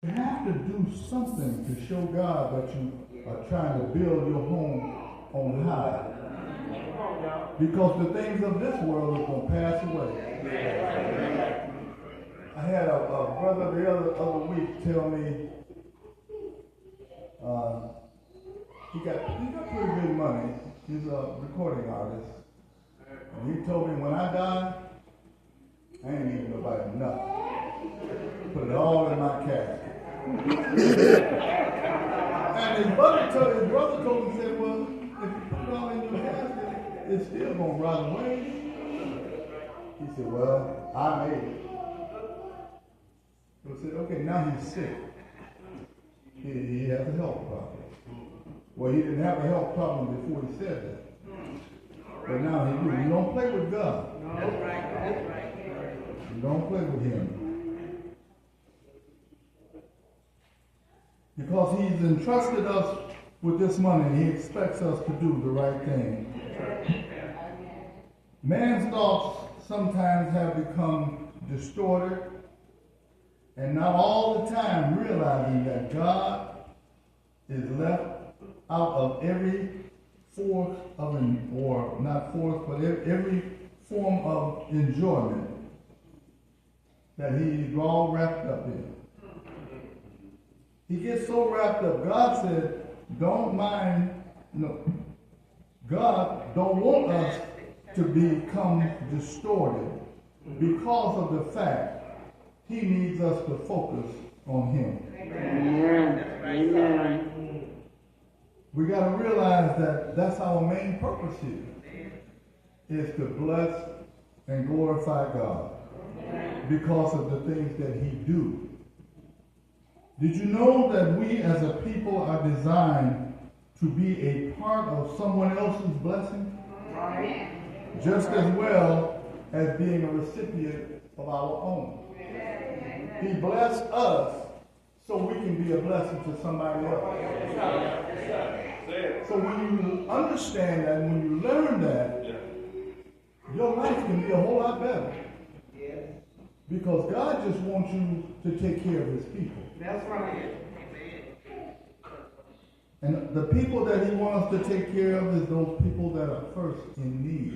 You have to do something to show God that you are trying to build your home on high. Because the things of this world are going to pass away. I had a brother the other week tell me he got pretty good money. He's a recording artist. And he told me, when I die, I ain't leaving nobody nothing. Put it all in my casket. And his brother told him, said, well, if you put it all in your casket, it's still going to rot away. He said, well, I made it. So I said, okay, now he's sick. He has a health problem. Well, he didn't have a health problem before he said that. But now he do. You don't play with God. That's right. You don't play with him. Because he's entrusted us with this money, and he expects us to do the right thing. Man's thoughts sometimes have become distorted, and not all the time realizing that God is left out of every force of, or not force, but every form of enjoyment that he's all wrapped up in. He gets so wrapped up. God said, don't mind, God don't want us to become distorted because of the fact he needs us to focus on him. Amen. We got to realize that that's our main purpose here, is to bless and glorify God because of the things that he do. Did you know that we as a people are designed to be a part of someone else's blessing? Just as well as being a recipient of our own. He blessed us so we can be a blessing to somebody else. So when you understand that, when you learn that, your life can be a whole lot better. Because God just wants you to take care of his people. That's right. And the people that he wants to take care of is those people that are first in need.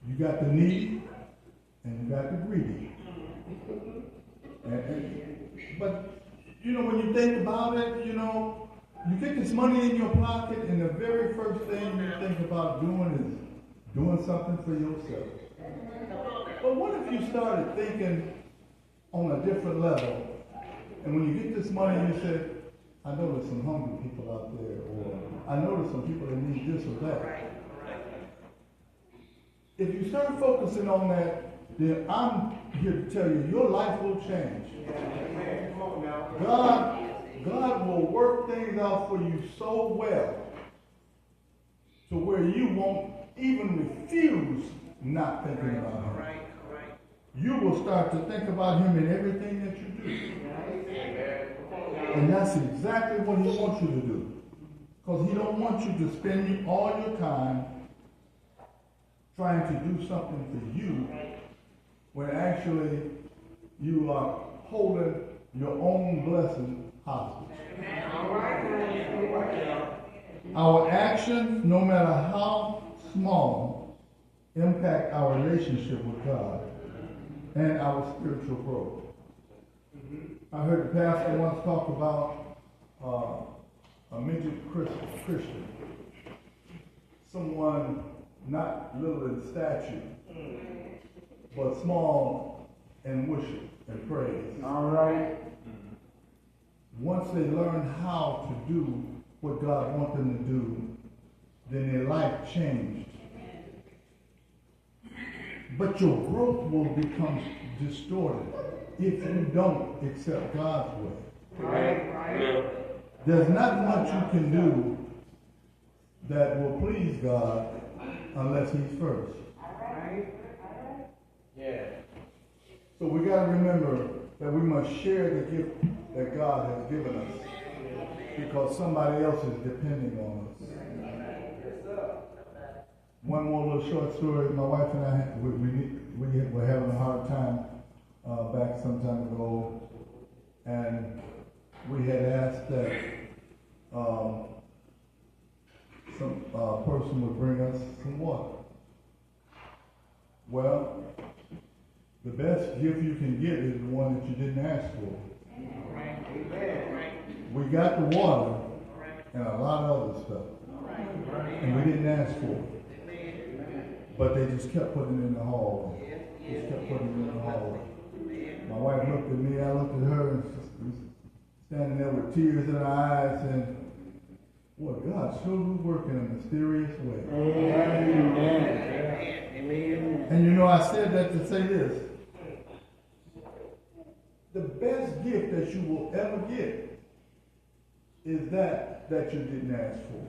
You got the needy and you got the greedy. But, when you think about it, you get this money in your pocket and the very first thing you think about doing is doing something for yourself. But what if you started thinking on a different level, and when you get this money you say, I know there's some hungry people out there, or I know there's some people that need this or that. If you start focusing on that, then I'm here to tell you, your life will change. God will work things out for you so well to where you won't even refuse not thinking about him. You will start to think about him in everything that you do. And that's exactly what he wants you to do. Because he don't want you to spend all your time trying to do something for you when actually you are holding your own blessing hostage. Our actions, no matter how small, impact our relationship with God and our spiritual growth. I heard the pastor once talk about a midget Christian, someone not little in stature, but small in worship and praise. All right. Once they learn how to do what God wants them to do, then their life changed. But your growth will become distorted if you don't accept God's way. Right. There's not much you can do that will please God unless he's first. Yeah. So we got to remember that we must share the gift that God has given us because somebody else is depending on us. One more little short story. My wife and I, we were having a hard time back some time ago we had asked that some person would bring us some water. Well, the best gift you can get is the one that you didn't ask for. We got the water and a lot of other stuff, and we didn't ask for it. But they just kept putting it in the hallway. Just kept putting it in the hallway. My wife looked at me, I looked at her, and she was standing there with tears in her eyes, and boy, God sure was working in a mysterious way. Amen. And you know, I said that to say this. The best gift that you will ever get is that you didn't ask for.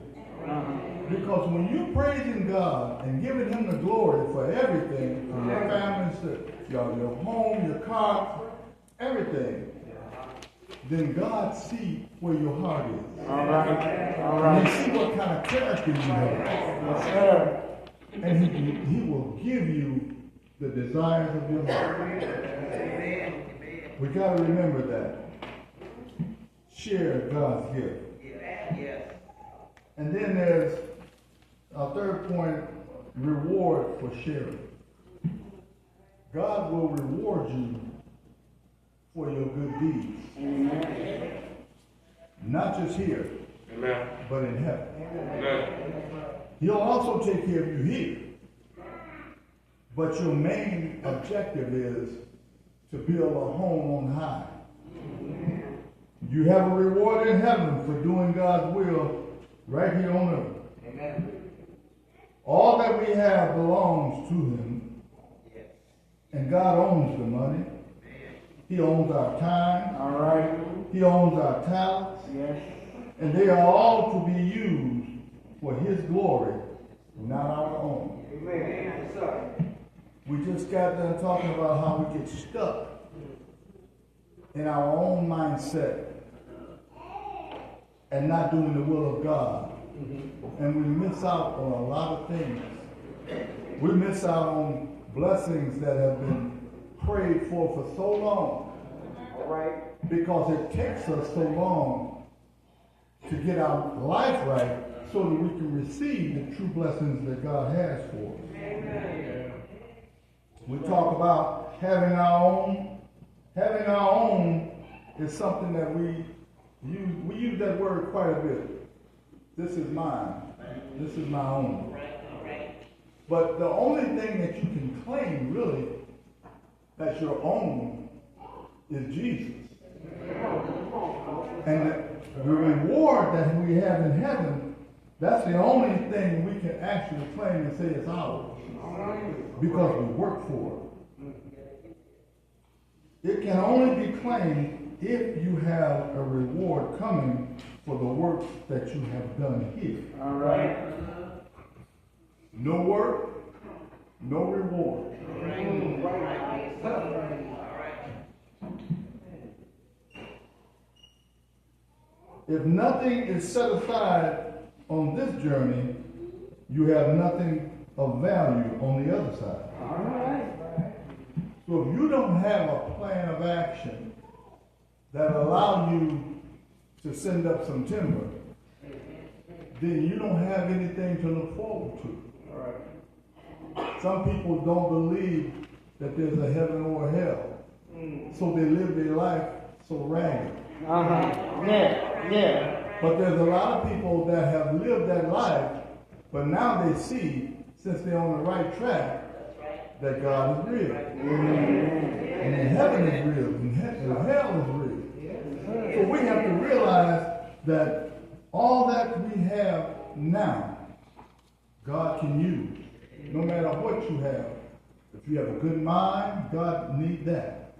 Because when you're praising God and giving Him the glory for everything, for your families, your home, your car, everything, then God sees where your heart is. All right. And He sees what kind of character you have. Yes, sir. And he will give you the desires of your heart. We got to remember that. Share God's gift. Yes. And then there's our third point, reward for sharing. God will reward you for your good deeds. Amen. Not just here, amen, but in heaven. Amen. He'll also take care of you here. But your main objective is to build a home on high. You have a reward in heaven for doing God's will right here on earth. Amen. All that we have belongs to Him. Yes. And God owns the money. He owns our time. All right. He owns our talents. Yes. And they are all to be used for His glory, not our own. Amen. Yes, sir. We just got done talking about how we get stuck in our own mindset and not doing the will of God. And we miss out on a lot of things. We miss out on blessings that have been prayed for so long. Right? Because it takes us so long to get our life right so that we can receive the true blessings that God has for us. Amen. We talk about having our own. Having our own is something that we use that word quite a bit. This is mine. This is my own. But the only thing that you can claim, really, that's your own is Jesus. And the reward that we have in heaven, that's the only thing we can actually claim and say it's ours. Because we work for it. It can only be claimed if you have a reward coming for the work that you have done here. All right. No work, no reward. All right. If nothing is set aside on this journey, you have nothing of value on the other side. All right. So if you don't have a plan of action that allows you to send up some timber, then you don't have anything to look forward to. All right. Some people don't believe that there's a heaven or a hell, so they live their life so ragged. Yeah. But there's a lot of people that have lived that life, but now they see, since they're on the right track, that God is real. And that heaven is real. And hell is real. So we have to realize that all that we have now, God can use. No matter what you have. If you have a good mind, God needs that.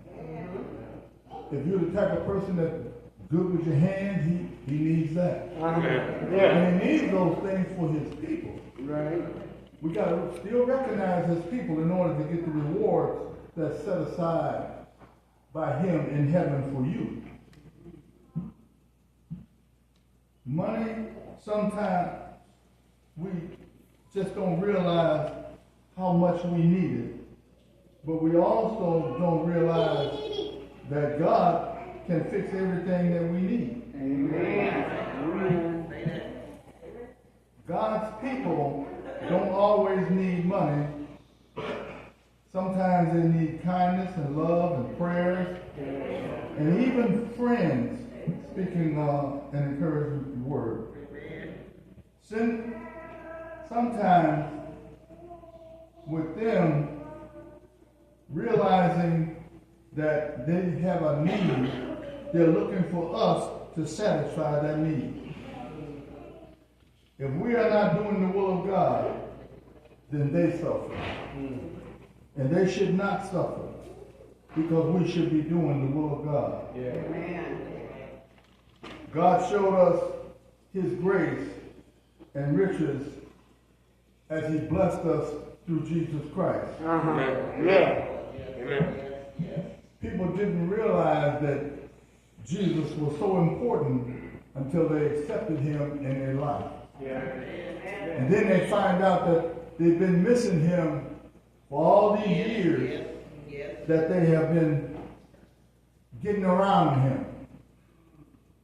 If you're the type of person that's good with your hands, he needs that. And He needs those things for His people. Right. We got to still recognize His people in order to get the rewards that's set aside by Him in heaven for you. Money, sometimes we just don't realize how much we need it, but we also don't realize that God can fix everything that we need. Amen. God's people don't always need money. Sometimes they need kindness and love and prayers and even friends speaking an encouraging word. Sometimes with them realizing that they have a need, they're looking for us to satisfy that need. If we are not doing the will of God, then they suffer. And they should not suffer, because we should be doing the will of God. Amen. God showed us his grace and riches as he blessed us through Jesus Christ. Yeah. Amen. People didn't realize that Jesus was so important until they accepted him in their life. And then they find out that they've been missing him for all these years that they have been getting around him.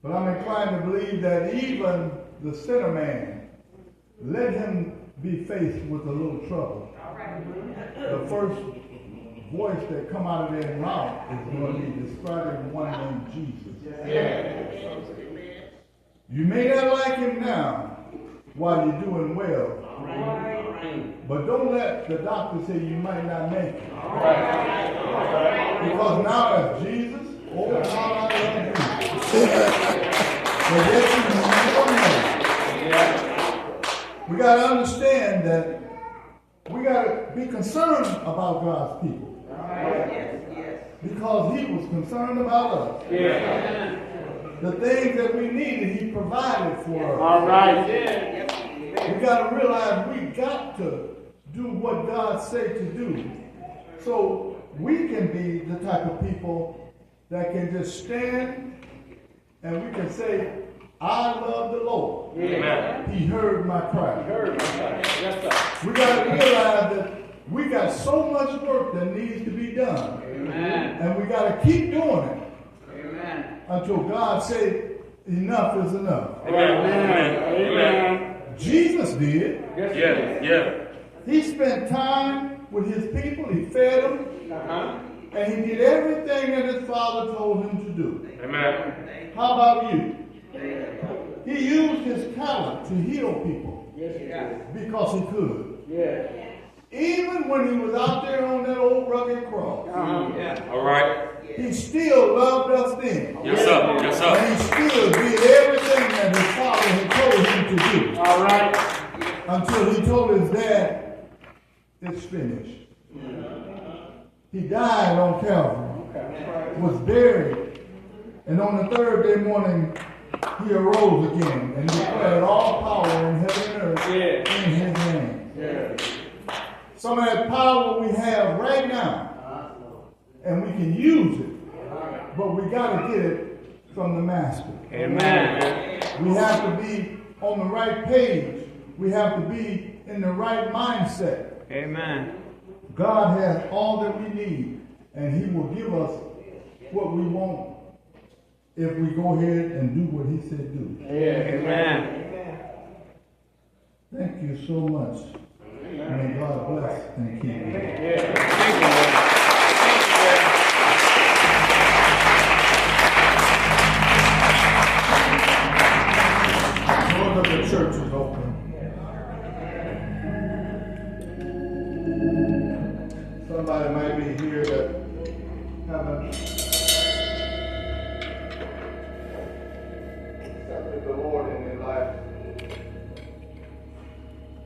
But I'm inclined to believe that even the sinner man, let him be faced with a little trouble. The first voice that come out of their mouth is going to be describing one named Jesus. You may not like him now while you're doing well, but don't let the doctor say you might not make it. Because now it's Jesus. Oh, how I love Jesus. But we got to understand that we got to be concerned about God's people. Because he was concerned about us. The things that we needed, he provided for us. All right. We got to realize we got to do what God said to do. So we can be the type of people that can just stand and we can say, I love the Lord. Amen. He heard my cry. Yes, sir. We got to realize that we got so much work that needs to be done. Amen. And we got to keep doing it. Amen. Until God said, enough is enough. Amen. Jesus did. Yeah. He spent time with his people. He fed them. And he did everything that his Father told him to do. Amen. How about you? He used his talent to heal people. Because he could. Even when he was out there on that old rugged cross. All right. He still loved us then. Yes, sir. Yes, sir. And he still did everything that his Father had told him to do. All right. Until he told his dad, it's finished. He died on Calvary, was buried, and on the third day morning, he arose again and declared all power in heaven and earth in his name. Some of that power we have right now, and we can use it, but we got to get it from the Master. Amen. We have to be on the right page. We have to be in the right mindset. Amen. God has all that we need, and he will give us what we want if we go ahead and do what he said do. Amen. Thank you so much. May God bless and keep you. Thank you, Lord. Doors of the church is open. Somebody might be here that haven't accepted the Lord